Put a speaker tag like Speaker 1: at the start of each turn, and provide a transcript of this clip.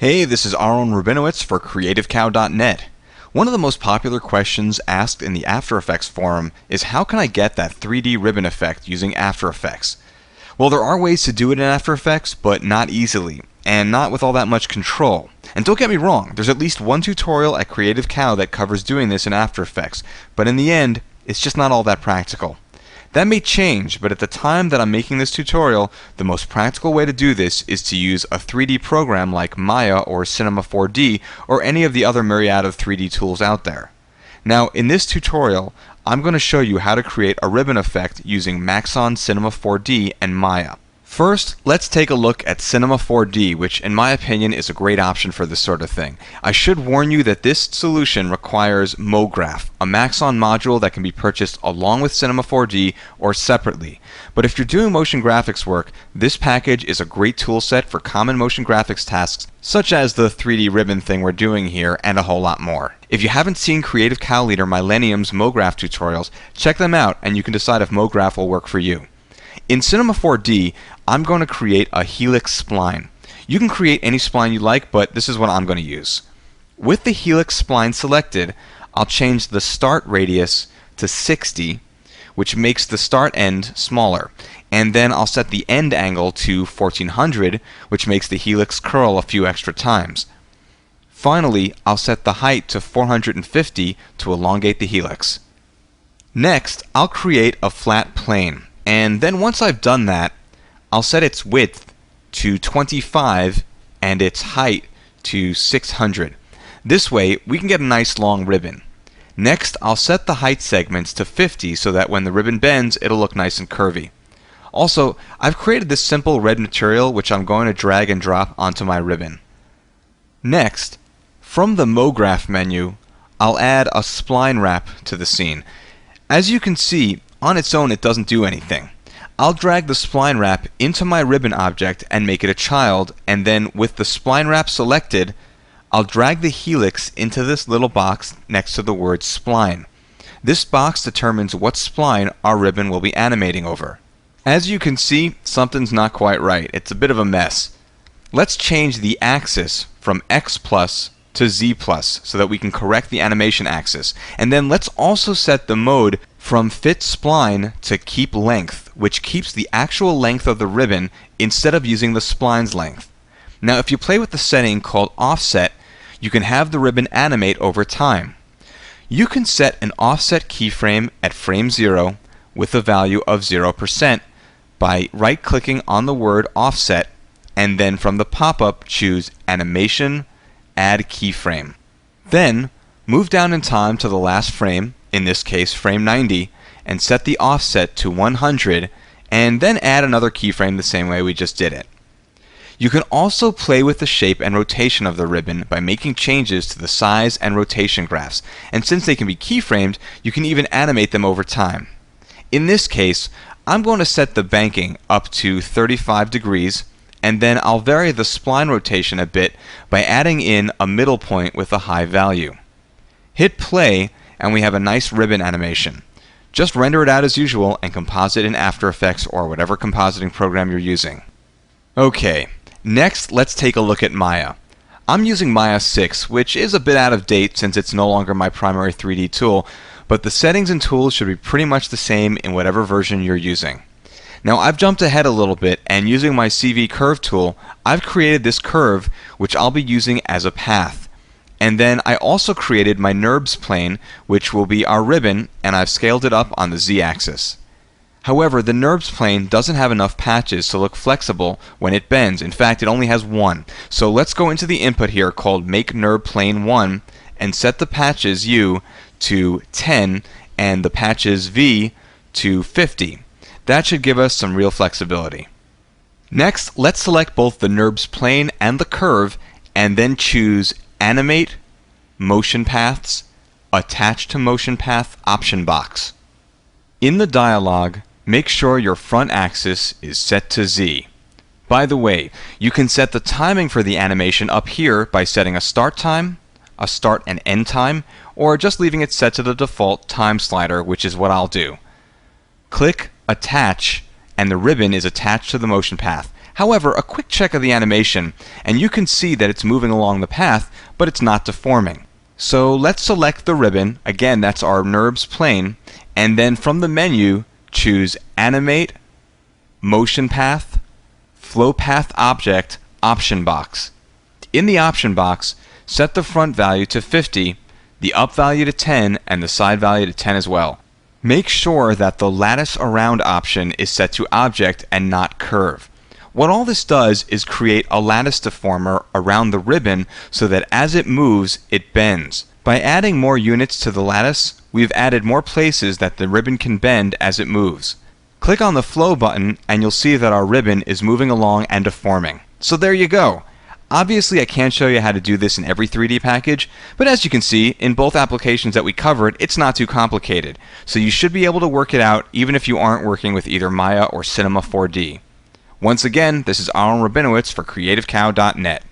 Speaker 1: Hey, this is Aaron Rabinowitz for CreativeCow.net. One of the most popular questions asked in the After Effects forum is how can I get that 3D ribbon effect using After Effects? Well, there are ways to do it in After Effects, but not easily, and not with all that much control. And don't get me wrong, there's at least one tutorial at Creative Cow that covers doing this in After Effects, but in the end, it's just not all that practical. That may change, but at the time that I'm making this tutorial, the most practical way to do this is to use a 3D program like Maya or Cinema 4D or any of the other myriad of 3D tools out there. Now, in this tutorial, I'm going to show you how to create a ribbon effect using Maxon Cinema 4D and Maya. First, let's take a look at Cinema 4D, which in my opinion is a great option for this sort of thing. I should warn you that this solution requires MoGraph, a Maxon module that can be purchased along with Cinema 4D or separately. But if you're doing motion graphics work, this package is a great tool set for common motion graphics tasks such as the 3D ribbon thing we're doing here and a whole lot more. If you haven't seen Creative Cow Leader Millennium's MoGraph tutorials, check them out and you can decide if MoGraph will work for you. In Cinema 4D, I'm going to create a helix spline. You can create any spline you like, but this is what I'm going to use. With the helix spline selected, I'll change the start radius to 60, which makes the start end smaller. And then I'll set the end angle to 1400, which makes the helix curl a few extra times. Finally, I'll set the height to 450 to elongate the helix. Next, I'll create a flat plane. And then once I've done that, I'll set its width to 25 and its height to 600. This way, we can get a nice long ribbon. Next, I'll set the height segments to 50 so that when the ribbon bends, it'll look nice and curvy. Also, I've created this simple red material which I'm going to drag and drop onto my ribbon. Next, from the MoGraph menu, I'll add a spline wrap to the scene. As you can see, on its own it doesn't do anything. I'll drag the spline wrap into my ribbon object and make it a child, and then with the spline wrap selected, I'll drag the helix into this little box next to the word spline. This box determines what spline our ribbon will be animating over. As you can see, something's not quite right. It's a bit of a mess. Let's change the axis from X plus to Z plus so that we can correct the animation axis. And then let's also set the mode from Fit Spline to Keep Length, which keeps the actual length of the ribbon instead of using the spline's length. Now if you play with the setting called Offset, you can have the ribbon animate over time. You can set an offset keyframe at frame 0 with a value of 0% by right-clicking on the word Offset and then from the pop-up choose Animation, Add Keyframe. Then move down in time to the last frame, in this case frame 90, and set the offset to 100 and then add another keyframe the same way we just did it. You can also play with the shape and rotation of the ribbon by making changes to the size and rotation graphs, and since they can be keyframed, you can even animate them over time. In this case, I'm going to set the banking up to 35 degrees and then I'll vary the spline rotation a bit by adding in a middle point with a high value. Hit play and we have a nice ribbon animation. Just render it out as usual and composite in After Effects or whatever compositing program you're using. Okay, next let's take a look at Maya. I'm using Maya 6, which is a bit out of date since it's no longer my primary 3D tool, but the settings and tools should be pretty much the same in whatever version you're using. Now I've jumped ahead a little bit and using my CV curve tool, I've created this curve which I'll be using as a path. And then I also created my NURBS plane, which will be our ribbon, and I've scaled it up on the Z-axis. However, the NURBS plane doesn't have enough patches to look flexible when it bends. In fact, it only has one. So let's go into the input here called Make NURB Plane 1 and set the patches U to 10 and the patches V to 50. That should give us some real flexibility. Next, let's select both the NURBS plane and the curve and then choose Animate, Motion Paths, Attach to Motion Path option box. In the dialog, make sure your front axis is set to Z. By the way, you can set the timing for the animation up here by setting a start time, a start and end time, or just leaving it set to the default time slider, which is what I'll do. Click Attach and the ribbon is attached to the motion path. However, a quick check of the animation, and you can see that it's moving along the path, but it's not deforming. So let's select the ribbon, again that's our NURBS plane, and then from the menu, choose Animate, Motion Path, Flow Path Object, Option Box. In the option box, set the front value to 50, the up value to 10, and the side value to 10 as well. Make sure that the lattice around option is set to object and not curve. What all this does is create a lattice deformer around the ribbon so that as it moves, it bends. By adding more units to the lattice, we've added more places that the ribbon can bend as it moves. Click on the Flow button and you'll see that our ribbon is moving along and deforming. So there you go. Obviously, I can't show you how to do this in every 3D package, but as you can see, in both applications that we covered, it's not too complicated. So you should be able to work it out even if you aren't working with either Maya or Cinema 4D. Once again, this is Aaron Rabinowitz for CreativeCow.net.